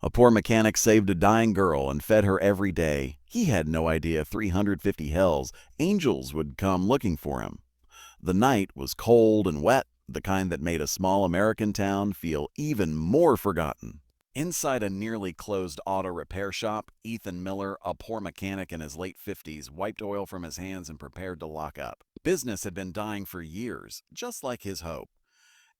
A poor mechanic saved a dying girl and fed her every day. He had no idea 350 hells angels would come looking for him. The night was cold and wet, the kind that made a small American town feel even more forgotten. Inside a nearly closed auto repair shop, Ethan Miller, a poor mechanic in his late 50s, wiped oil from his hands and prepared to lock up. Business had been dying for years, just like his hope.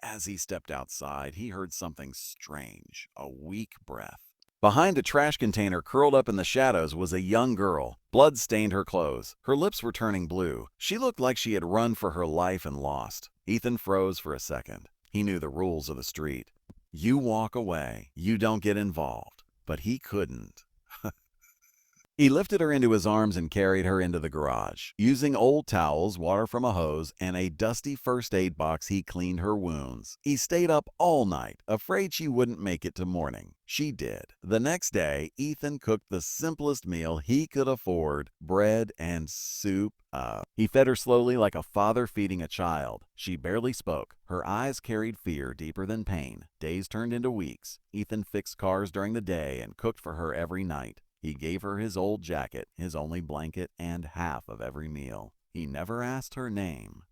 As he stepped outside, he heard something strange, a weak breath. Behind a trash container curled up in the shadows was a young girl. Blood stained her clothes. Her lips were turning blue. She looked like she had run for her life and lost. Ethan froze for a second. He knew the rules of the street. You walk away. You don't get involved. But he couldn't. He lifted her into his arms and carried her into the garage. Using old towels, water from a hose, and a dusty first aid box, he cleaned her wounds. He stayed up all night, afraid she wouldn't make it to morning. She did. The next day, Ethan cooked the simplest meal he could afford, bread and soup. He fed her slowly like a father feeding a child. She barely spoke. Her eyes carried fear deeper than pain. Days turned into weeks. Ethan fixed cars during the day and cooked for her every night. He gave her his old jacket, his only blanket, and half of every meal. He never asked her name.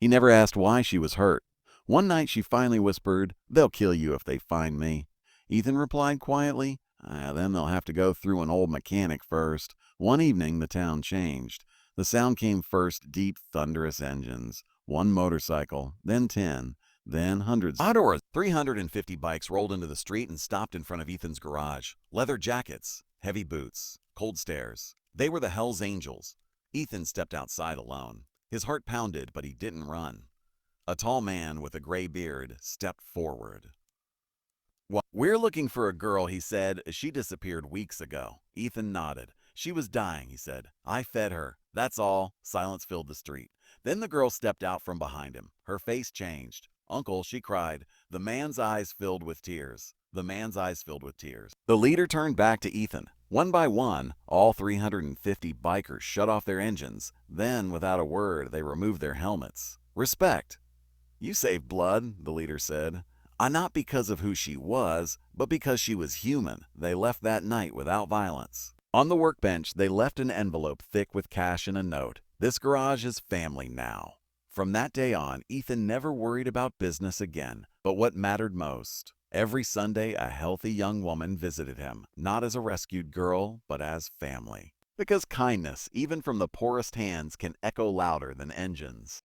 He never asked why she was hurt. One night she finally whispered, "They'll kill you if they find me." Ethan replied quietly, "Then they'll have to go through an old mechanic first." One evening the town changed. The sound came first, deep, thunderous engines. One motorcycle, then 10. Then hundreds. Outdoors, 350 bikes rolled into the street and stopped in front of Ethan's garage. Leather jackets, heavy boots, cold stares. They were the Hells Angels. Ethan stepped outside alone. His heart pounded, but he didn't run. A tall man with a gray beard stepped forward. "We're looking for a girl," he said. "She disappeared weeks ago." Ethan nodded. "She was dying," he said. "I fed her. That's all." Silence filled the street. Then the girl stepped out from behind him. Her face changed. "Uncle," she cried. The man's eyes filled with tears. The leader turned back to Ethan. One by one, all 350 bikers shut off their engines. Then, without a word, they removed their helmets. "Respect." "You saved blood," the leader said. "Not because of who she was, but because she was human." They left that night without violence. On the workbench, they left an envelope thick with cash and a note. "This garage is family now." From that day on, Ethan never worried about business again, but what mattered most. Every Sunday, a healthy young woman visited him, not as a rescued girl, but as family. Because kindness, even from the poorest hands, can echo louder than engines.